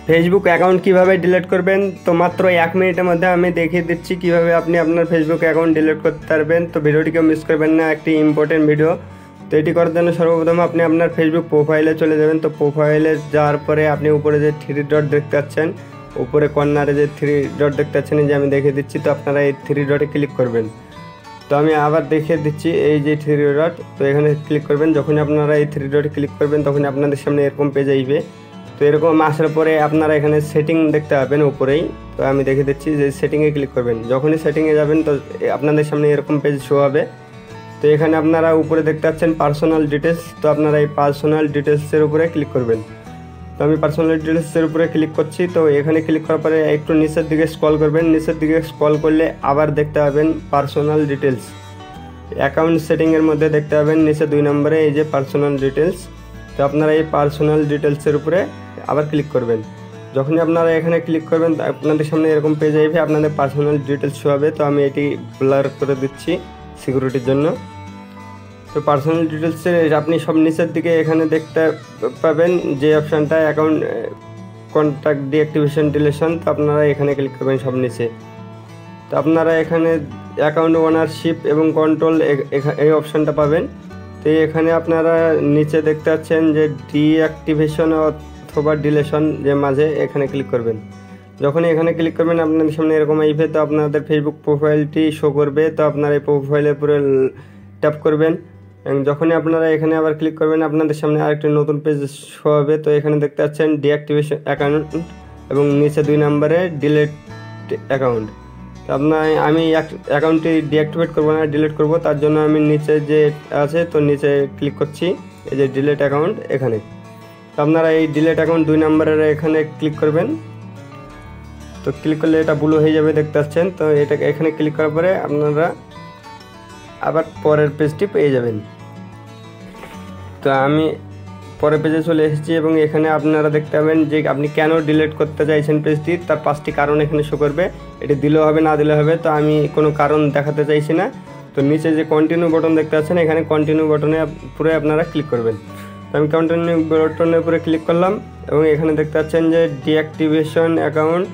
Facebook account কিভাবে delete করবেন, তো মাত্র 1 মিনিটের মধ্যে আমি দেখিয়ে দিচ্ছি কিভাবে আপনি আপনার ফেসবুক অ্যাকাউন্ট ডিলিট করতে পারবেন। তো ভিডিওটিকে মিস করবেন না, একটি ইম্পর্টেন্ট ভিডিও। তো এটি করার জন্য সর্বপ্রথম আপনি আপনার ফেসবুক প্রোফাইলে চলে যাবেন। তো প্রোফাইলে যাওয়ার পরে আপনি উপরে যে 3 ডট দেখতে পাচ্ছেন, উপরে কর্নারে যে 3 ডট দেখতে পাচ্ছেন, এই যে আমি দেখিয়ে দিচ্ছি। তো আপনারা এই 3 ডটে ক্লিক করবেন। তো আমি আবার দেখিয়ে দিচ্ছি, এই যে 3 ডট, তো এখানে ক্লিক করবেন। যখনই আপনারা এই 3 ডটে ক্লিক করবেন তখনই আপনাদের সামনে এরকম পেজ আসবে। তো এরকম আসার পরে আপনারা এখানে সেটিং দেখতে পাবেন উপরেই। তো আমি দেখিয়ে দিচ্ছি যে সেটিংয়ে ক্লিক করবেন। যখনই সেটিংয়ে যাবেন তো আপনাদের সামনে এরকম পেজ শো হবে। তো এখানে আপনারা উপরে দেখতে পাচ্ছেন পার্সোনাল ডিটেলস। তো আপনারা এই পার্সোনাল ডিটেলসের উপরে ক্লিক করবেন। তো আমি পার্সোনাল ডিটেলসের উপরে ক্লিক করছি। তো এখানে ক্লিক করার পরে একটু নিচের দিকে স্ক্রল করবেন। নিচের দিকে স্ক্রল করলে আবার দেখতে পাবেন পার্সোনাল ডিটেলস। অ্যাকাউন্ট সেটিংয়ের মধ্যে দেখতে পাবেন নিচে 2 নম্বরে এই যে পার্সোনাল ডিটেলস। তো আপনারা এই পার্সোনাল ডিটেলসের উপরে আবার ক্লিক করবেন। যখনই আপনারা এখানে ক্লিক করবেন আপনাদের সামনে এরকম পেজ আসবে, আপনাদের পার্সোনাল ডিটেলস শো হবে। তো আমি এটি ব্লার করে দিচ্ছি সিকিউরিটির জন্য। তো পার্সোনাল ডিটেলসে আপনি সব নিচের দিকে এখানে দেখতে পাবেন যে অপশানটা অ্যাকাউন্ট কন্ট্যাক্ট ডিঅ্যাক্টিভেশন ডিলিশন। তো আপনারা এখানে ক্লিক করবেন সব নিচে। তো আপনারা এখানে অ্যাকাউন্ট ওনারশিপ এবং কন্ট্রোল এই অপশানটা পাবেন। তো এখানে আপনারা নিচে দেখতে পাচ্ছেন যে ডিঅ্যাক্টিভেশন অথবা ডিলিশন যে মাঝে, এখানে ক্লিক করবেন। যখনই এখানে ক্লিক করবেন আপনাদের সামনে এরকম আসবে। তো আপনাদের ফেসবুক প্রোফাইলটি শো করবে। তো আপনারা এই প্রোফাইলের উপরে ট্যাপ করবেন এবং যখনই আপনারা এখানে আবার ক্লিক করবেন আপনাদের সামনে আরেকটি নতুন পেজ শো হবে। তো এখানে দেখতে পাচ্ছেন ডিঅ্যাক্টিভেশন অ্যাকাউন্ট এবং নিচে 2 নম্বরে ডিলিট অ্যাকাউন্ট। তো আমি অ্যাকাউন্টটি ডিঅ্যাক্টিভেট করবো না, ডিলিট করব। তার জন্য আমি নিচে যে আছে তো নিচে ক্লিক করছি, এই যে ডিলিট অ্যাকাউন্ট এখানে। তো আপনারা এই ডিলিট অ্যাকাউন্ট 2 নম্বরের এখানে ক্লিক করবেন। তো ক্লিক করলে এটা ব্লু হয়ে যাবে দেখতে পাচ্ছেন। তো এটা এখানে ক্লিক করার পরে আপনারা আবার পরের পেজটি পেয়ে যাবেন। তো আমি পরের পেজে চলে এসেছি এবং এখানে আপনারা দেখতে পাবেন যে আপনি কেন ডিলিট করতে চাইছেন পেজটি, তার 5টি কারণ এখানে শো করবে। এটি দিলেও হবে না দিলেও হবে। তো আমি কোনো কারণ দেখাতে চাইছি না। তো নিচে যে কন্টিনিউ বাটন দেখতে পাচ্ছেন, এখানে কন্টিনিউ বাটনে পুরো আপনারা ক্লিক করবেন। তো আমি কন্টিনিউ বাটনের উপরে ক্লিক করলাম এবং এখানে দেখতে পাচ্ছেন যে ডিঅ্যাক্টিভেশন অ্যাকাউন্ট।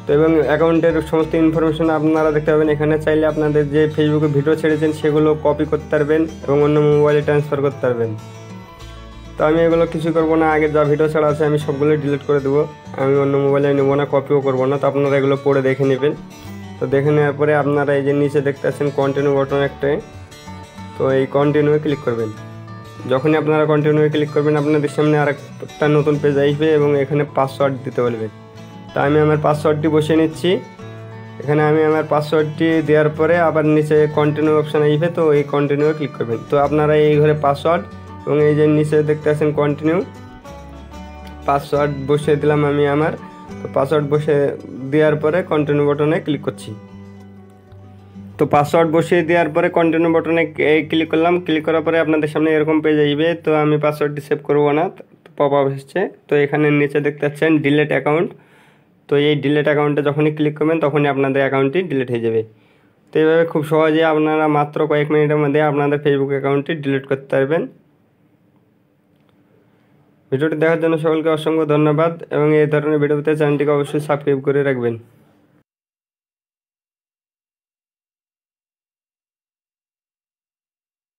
তো এবং অ্যাকাউন্টের সমস্ত ইনফরমেশন আপনারা দেখতে পাবেন। এখানে চাইলে আপনাদের যে ফেসবুকে ভিডিও ছেড়েছেন সেগুলো কপি করতে পারবেন এবং অন্য মোবাইলে ট্রান্সফার করতে পারবেন। তো আমি এগুলো কিছু করবো না, আগে যা ভিডিও ছাড়া আছে আমি সবগুলো ডিলিট করে দেবো। আমি অন্য মোবাইলে নেবো না, কপিও করবো না। তো আপনারা এগুলো পড়ে দেখে নেবেন। তো দেখে নেওয়ার পরে আপনারা এই যে নিচে দেখতে পাচ্ছেন কন্টিনিউ বাটন একটাই, তো এই কন্টিনিউয়ে ক্লিক করবেন। যখনই আপনারা কন্টিনিউয়ে ক্লিক করবেন আপনাদের সামনে আরেকটা নতুন পেজ আসবে এবং এখানে পাসওয়ার্ড দিতে বলবে। তো আমি আমার পাসওয়ার্ডটি বসিয়ে নিচ্ছি। এখানে আমি আমার পাসওয়ার্ডটি দেওয়ার পরে আবার নিচে কন্টিনিউ অপশান আসবে, তো এই কন্টিনিউয়ে ক্লিক করবেন। তো আপনারা এই ঘরে পাসওয়ার্ড এবং এই যে নিচে দেখতে পাচ্ছেন কন্টিনিউ, পাসওয়ার্ড বসিয়ে দিলাম আমি আমার। তো পাসওয়ার্ড বসিয়ে দেওয়ার পরে কন্টিনিউ বাটনে ক্লিক করছি। তো পাসওয়ার্ড বসিয়ে দেওয়ার পরে কন্টিনিউ বাটনে ক্লিক করলাম। ক্লিক করার পরে আপনাদের সামনে এরকম পেজ আসবে। তো আমি পাসওয়ার্ডটি সেভ করবো না, পপ আপ এসছে। তো এখানে নিচে দেখতে পাচ্ছেন ডিলিট অ্যাকাউন্ট। তো এই ডিলিট অ্যাকাউন্টে যখনই ক্লিক করবেন তখনই আপনাদের অ্যাকাউন্টটি ডিলিট হয়ে যাবে। তো এইভাবে খুব সহজে আপনারা মাত্র কয়েক মিনিটের মধ্যে আপনাদের ফেসবুক অ্যাকাউন্টটি ডিলিট করতে পারবেন। ভিডিওটি দেখার জন্য সকলকে অসংখ্য ধন্যবাদ এবং এই ধরনের ভিডিও পেতে চ্যানেলটিকে অবশ্যই সাবস্ক্রাইব করে রাখবেন।